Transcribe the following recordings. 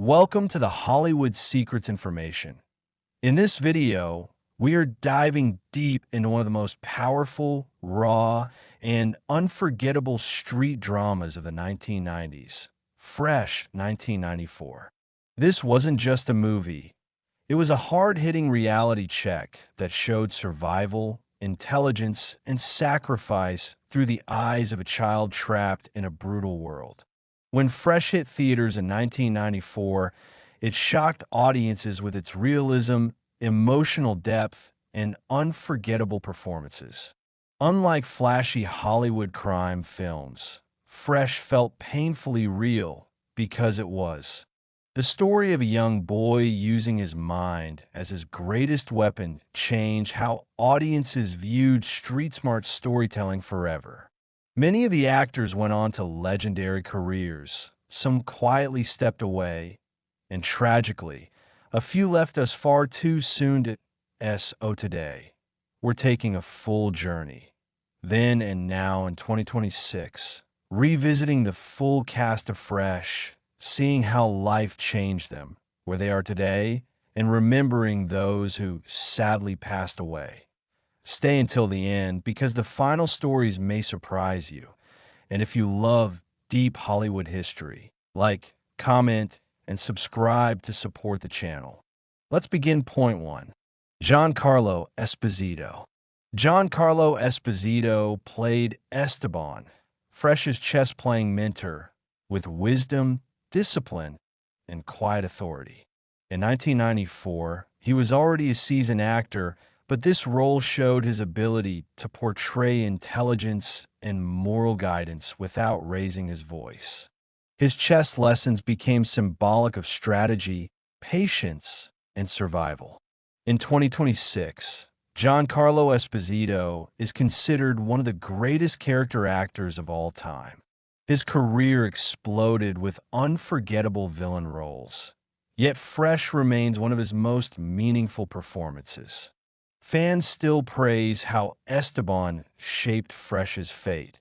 Welcome to the Hollywood Secrets Information. In this video, we are diving deep into one of the most powerful, raw, and unforgettable street dramas of the 1990s, Fresh 1994. This wasn't just a movie. It was a hard-hitting reality check that showed survival, intelligence, and sacrifice through the eyes of a child trapped in a brutal world. When Fresh hit theaters in 1994, it shocked audiences with its realism, emotional depth, and unforgettable performances. Unlike flashy Hollywood crime films, Fresh felt painfully real because it was. The story of a young boy using his mind as his greatest weapon changed how audiences viewed street-smart storytelling forever. Many of the actors went on to legendary careers. Some quietly stepped away, and tragically, a few left us far too soon to so today. We're taking a full journey. Then and now in 2026, revisiting the full cast of Fresh, seeing how life changed them, where they are today, and remembering those who sadly passed away. Stay until the end because the final stories may surprise you. And if you love deep Hollywood history, like, comment, and subscribe to support the channel. Let's begin point one. Giancarlo Esposito. Giancarlo Esposito played Esteban, Fresh's chess-playing mentor, with wisdom, discipline, and quiet authority. In 1994, he was already a seasoned actor, but this role showed his ability to portray intelligence and moral guidance without raising his voice. His chess lessons became symbolic of strategy, patience, and survival. In 2026, Giancarlo Esposito is considered one of the greatest character actors of all time. His career exploded with unforgettable villain roles, yet Fresh remains one of his most meaningful performances. Fans still praise how Esteban shaped Fresh's fate,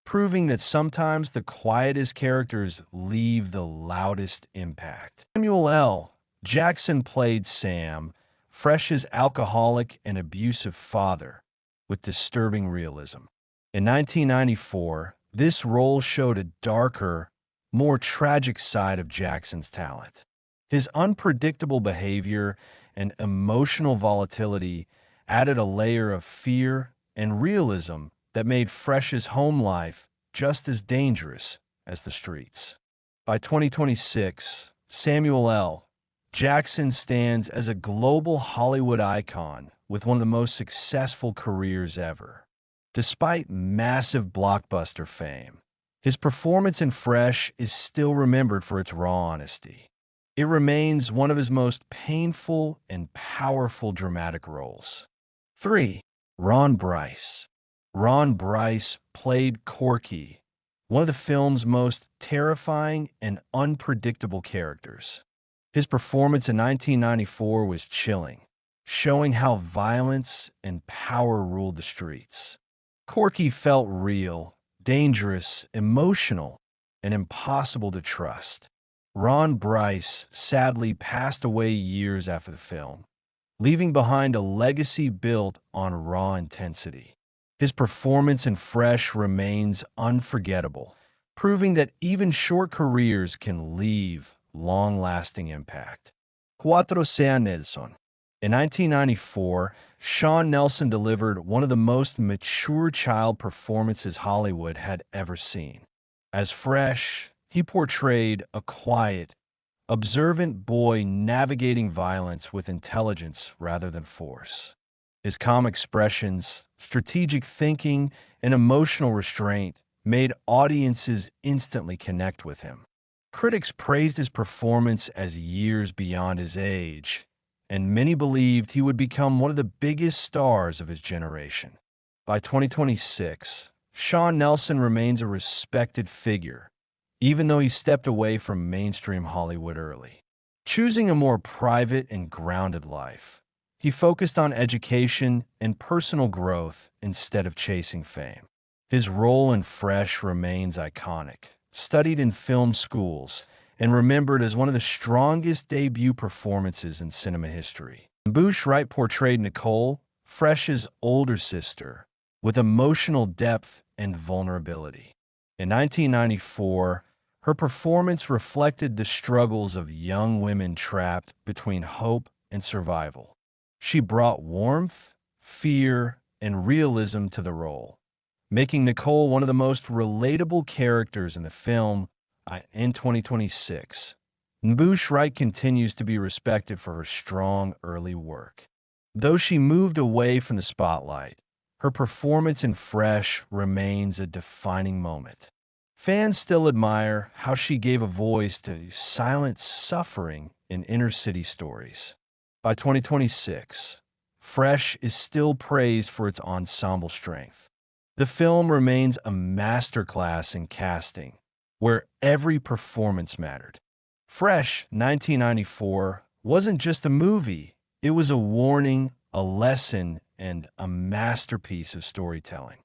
proving that sometimes the quietest characters leave the loudest impact. Samuel L. Jackson played Sam, Fresh's alcoholic and abusive father, with disturbing realism. In 1994, this role showed a darker, more tragic side of Jackson's talent. His unpredictable behavior and emotional volatility added a layer of fear and realism that made Fresh's home life just as dangerous as the streets. By 2026, Samuel L. Jackson stands as a global Hollywood icon with one of the most successful careers ever. Despite massive blockbuster fame, his performance in Fresh is still remembered for its raw honesty. It remains one of his most painful and powerful dramatic roles. 3. Ron Bryce. Ron Bryce played Corky, one of the film's most terrifying and unpredictable characters. His performance in 1994 was chilling, showing how violence and power ruled the streets. Corky felt real, dangerous, emotional, and impossible to trust. Ron Bryce sadly passed away years after the film, leaving behind a legacy built on raw intensity. His performance in Fresh remains unforgettable, proving that even short careers can leave long-lasting impact. Cuatro Sea Nelson. In 1994, Sean Nelson delivered one of the most mature child performances Hollywood had ever seen. As Fresh, he portrayed a quiet, observant boy navigating violence with intelligence rather than force. His calm expressions, strategic thinking, and emotional restraint made audiences instantly connect with him. Critics praised his performance as years beyond his age, and many believed he would become one of the biggest stars of his generation. By 2026, Sean Nelson remains a respected figure, even though he stepped away from mainstream Hollywood early. Choosing a more private and grounded life, he focused on education and personal growth instead of chasing fame. His role in Fresh remains iconic, studied in film schools, and remembered as one of the strongest debut performances in cinema history. Bush Wright portrayed Nicole, Fresh's older sister, with emotional depth and vulnerability. In 1994, her performance reflected the struggles of young women trapped between hope and survival. She brought warmth, fear, and realism to the role, making Nicole one of the most relatable characters in the film. In 2026, N'Bush Wright continues to be respected for her strong early work. Though she moved away from the spotlight, her performance in Fresh remains a defining moment. Fans still admire how she gave a voice to silent suffering in inner-city stories. By 2026, Fresh is still praised for its ensemble strength. The film remains a masterclass in casting, where every performance mattered. Fresh 1994 wasn't just a movie, it was a warning, a lesson, and a masterpiece of storytelling.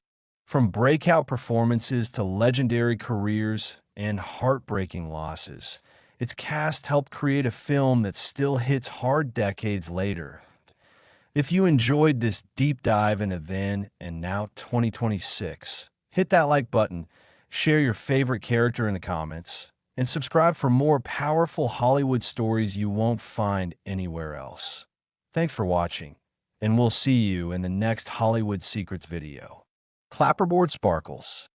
From breakout performances to legendary careers and heartbreaking losses, its cast helped create a film that still hits hard decades later. If you enjoyed this deep dive into then and now 2026, hit that like button, share your favorite character in the comments, and subscribe for more powerful Hollywood stories you won't find anywhere else. Thanks for watching, and we'll see you in the next Hollywood Secrets video. Clapperboard Sparkles.